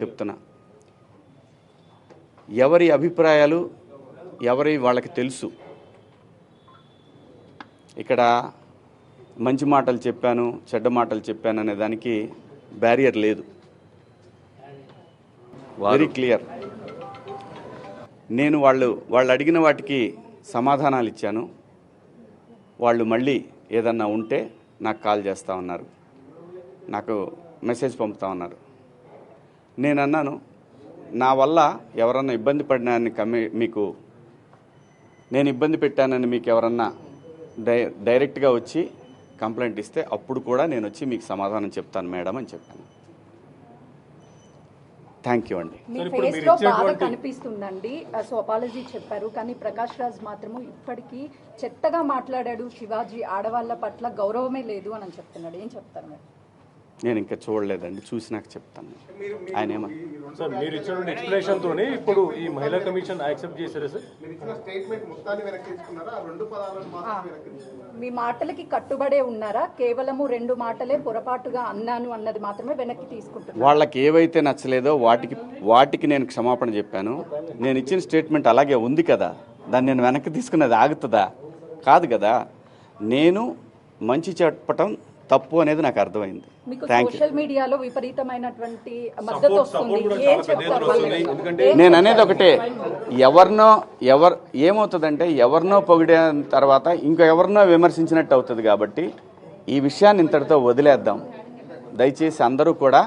చెప్తున్నా. ఎవరి అభిప్రాయాలు ఎవరి వాళ్ళకి తెలుసు. ఇక్కడ మంచి మాటలు చెప్పాను, చెడ్డ మాటలు చెప్పాను అనే దానికి బ్యారియర్ లేదు. Very clear. నేను వాళ్ళు అడిగిన వాటికి సమాధానాలు ఇచ్చాను. వాళ్ళు మళ్ళీ ఏదన్నా ఉంటే నాకు కాల్ చేస్తూ ఉన్నారు, నాకు మెసేజ్ పంపుతా ఉన్నారు. నేను అన్నాను, నా వల్ల ఎవరన్నా ఇబ్బంది పడినాన్ని మీకు నేను ఇబ్బంది పెట్టానని మీకు ఎవరన్నా డైరెక్ట్గా వచ్చి కంప్లైంట్ ఇస్తే అప్పుడు కూడా నేను వచ్చి మీకు సమాధానం చెప్తాను మేడం అని చెప్పాను. థ్యాంక్ యూ అండి. కనిపిస్తుందండి. సో అపాలజీ చెప్పారు, కానీ ప్రకాష్ రాజ్ మాత్రము ఇప్పటికీ చెత్తగా మాట్లాడాడు. శివాజీ ఆడవాళ్ళ పట్ల గౌరవమే లేదు అని చెప్తున్నాడు. ఏం చెప్తారు మేడం? నేను ఇంకా చూడలేదండి, చూసి నాకు చెప్తాను. ఆయన సార్ మీరు ఇచ్చిన ఎక్స్ప్లెనేషన్ తోనే ఇప్పుడు ఈ మహిళా కమిషన్ యాక్సెప్ట్ చేశారు సార్. మీ మాటలకి కట్టుబడే ఉన్నారా? కేవలము 2 మాటలే పొరపాటుగా అన్నాను అన్నది మాత్రమే వెనక్కి తీసుకుంటున్నారు. వాళ్ళకి ఏవైతే నచ్చలేదో వాటికి నేను క్షమాపణ చెప్పాను. నేను ఇచ్చిన స్టేట్మెంట్ అలాగే ఉంది కదా, దాన్ని నేను వెనక్కి తీసుకున్నది ఆగుతుందా? కాదు కదా. నేను మంచి చెప్పటం తప్పు అనేది నాకు అర్థమైంది. సోషల్ మీడియాలో విపరీతమైనటువంటి మద్దతు వస్తుంది. నేను అనేది ఒకటే, ఏమవుతుందంటే ఎవరినో పొగిడిన తర్వాత ఇంకా ఎవరినో విమర్శించినట్టు అవుతుంది. కాబట్టి ఈ విషయాన్ని ఇంతటితో వదిలేద్దాం. దయచేసి అందరూ కూడా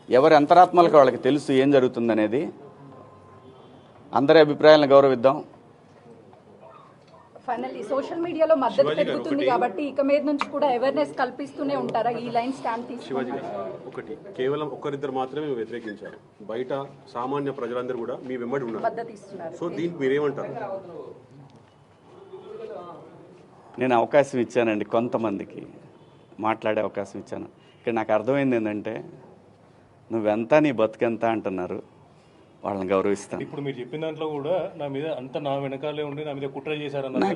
ఎవరి అంతరాత్మలకు వాళ్ళకి తెలుసు ఏం జరుగుతుందనేది. అందరి అభిప్రాయాలను గౌరవిద్దాం. ఫైనల్లీ సోషల్ మీడియాలో మద్దతు పెరుగుతుంది కాబట్టి ఇక మీద నుంచి కూడా అవేర్నెస్ కల్పిస్తూనే ఉంటారా? ఈ లైన్ స్టాండ్ తీసుకుని ఒకటి కేవలం ఒక్కరిద్దరు మాత్రమే వ్యతిరేకించారు, బయట సామాన్య ప్రజలందరూ కూడా మీ వెంబడి ఉన్నారు, మద్దతు ఇస్తున్నారు. సో దీనికి మీరేమంటారు? నేను అవకాశం ఇచ్చానండి, కొంతమందికి మాట్లాడే అవకాశం ఇచ్చాను. ఇక్కడ నాకు అర్థమైంది ఏంటంటే, నువ్వెంత నీ బతుకెంత అంటున్నారు, వాళ్ళని గౌరవిస్తాను. ఇప్పుడు మీరు చెప్పిన దాంట్లో కూడా నా మీద అంత నా వెనకాలే ఉండి నా మీద కుట్ర చేశారన్న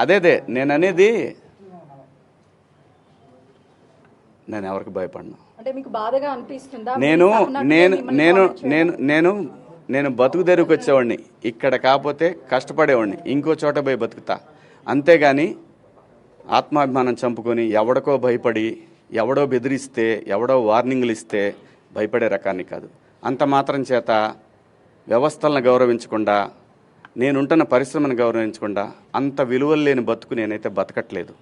అదే నేను అనేది. నేను ఎవరికి భయపడను. అంటే మీకు బాధగా అనిపిస్తుందా? నేను బతుకు తెరువుకి వచ్చేవాడిని, ఇక్కడ కాకపోతే కష్టపడేవాడిని, ఇంకో చోట పోయి బతుకుతా. అంతేగాని ఆత్మాభిమానం చంపుకొని ఎవడికో భయపడి ఎవడో బెదిరిస్తే ఎవడో వార్నింగ్లు ఇస్తే భయపడే రకాన్ని కాదు. అంత మాత్రం చేత వ్యవస్థలను గౌరవించకుండా, నేనుంటున్న పరిశ్రమను గౌరవించకుండా అంత విలువలు లేని బతుకు నేనైతే బతకట్లేదు.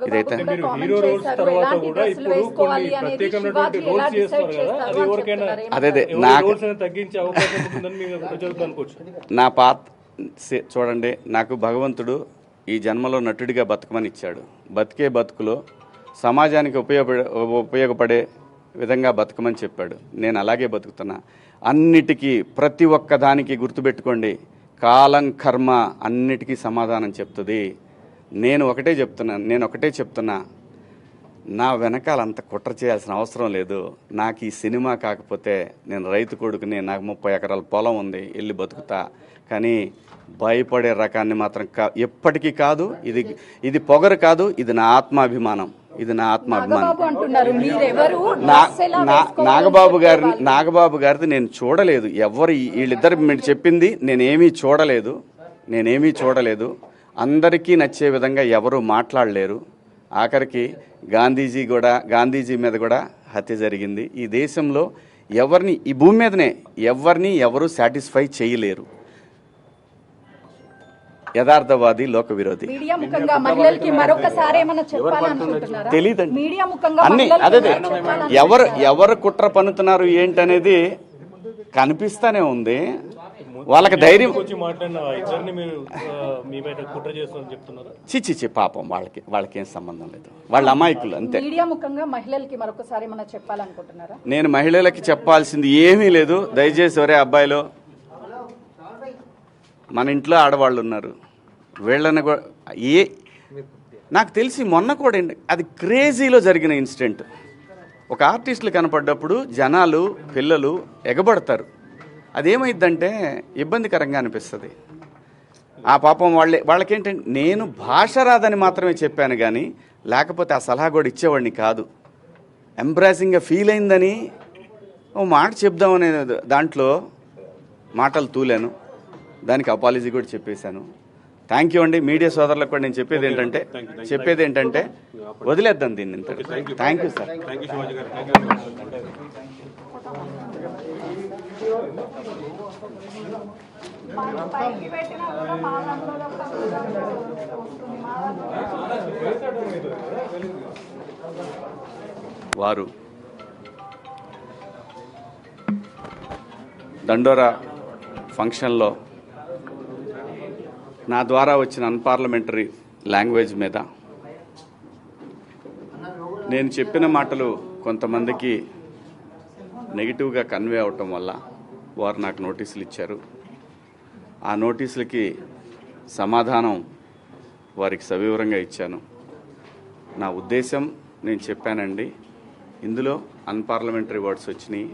ఇదైతే అదే నా పాత చూడండి, నాకు భగవంతుడు ఈ జన్మలో నటుడిగా బతకమని ఇచ్చాడు. బతికే బతుకులో సమాజానికి ఉపయోగపడే విధంగా బతకమని చెప్పాడు. నేను అలాగే బతుకుతున్నా. అన్నిటికీ ప్రతి ఒక్క దానికి గుర్తుపెట్టుకోండి, కాలం కర్మ అన్నిటికీ సమాధానం చెప్తుంది. నేను ఒకటే చెప్తున్నా, నా వెనకాల అంత కుట్ర చేయాల్సిన అవసరం లేదు. నాకు ఈ సినిమా కాకపోతే నేను రైతు కొడుకుని, నాకు 30 ఎకరాల పొలం ఉంది, వెళ్ళి బతుకుతా. కానీ భయపడే రకాన్ని మాత్రం ఎప్పటికీ కాదు. ఇది పొగరు కాదు, ఇది నా ఆత్మాభిమానం. నాగబాబు గారిది నేను చూడలేదు. ఎవరు వీళ్ళిద్దరు మీరు చెప్పింది నేనేమీ చూడలేదు. అందరికీ నచ్చే విధంగా ఎవరు మాట్లాడలేరు. ఆఖరికి గాంధీజీ మీద కూడా హత్య జరిగింది. ఈ దేశంలో ఎవరిని, ఈ భూమి మీదనే ఎవరు సాటిస్ఫై చేయలేరు. యథార్థవాది, లోక విరోధి. తెలీదండి అన్ని. అదే ఎవరు కుట్ర పన్నుతున్నారు ఏంటనేది కనిపిస్తానే ఉంది. వాళ్ళకి ధైర్యం చిచ్చి పాపం, వాళ్ళకేం సంబంధం లేదు. వాళ్ళ అమాయకులు అంతే. నేను మహిళలకి చెప్పాల్సింది ఏమీ లేదు. దయచేసి ఒరే అబ్బాయిలు, మన ఇంట్లో ఆడవాళ్ళు ఉన్నారు, వీళ్ళని నాకు తెలిసి మొన్న కూడా అది క్రేజీలో జరిగిన ఇన్సిడెంట్. ఒక ఆర్టిస్టులు కనపడ్డప్పుడు జనాలు, పిల్లలు ఎగబడతారు. అదేమైందంటే ఇబ్బందికరంగా అనిపిస్తుంది. ఆ పాపం వాళ్ళకేంటంటే, నేను భాష రాదని మాత్రమే చెప్పాను కానీ లేకపోతే ఆ సలహా కూడా ఇచ్చేవాడిని కాదు. ఎంబ్రాసింగ్గా ఫీల్ అయిందని ఓ మాట చెప్దామనే దాంట్లో మాటలు తూలాను, దానికి అపాలజీ కూడా చెప్పేశాను. థ్యాంక్ యూ అండి. మీడియా సోదరులకు కూడా నేను చెప్పేది ఏంటంటే వదిలేద్దాం దీన్ని ఇంత. Thank you sir. Thank you Shivaji garu. Thank you. పైకి పెట్టినా కూడా మా దాంట్లో వారు దండోరా ఫంక్షన్లో నా ద్వారా వచ్చిన అన్పార్లమెంటరీ లాంగ్వేజ్ మీద నేను చెప్పిన మాటలు కొంతమందికి నెగిటివ్గా కన్వే అవటం వల్ల వారు నాకు నోటీసులు ఇచ్చారు. ఆ నోటీసులకి సమాధానం వారికి సవివరంగా ఇచ్చాను. నా ఉద్దేశం నేను చెప్పానండి, ఇందులో అన్పార్లమెంటరీ వర్డ్స్ వచ్చినాయి.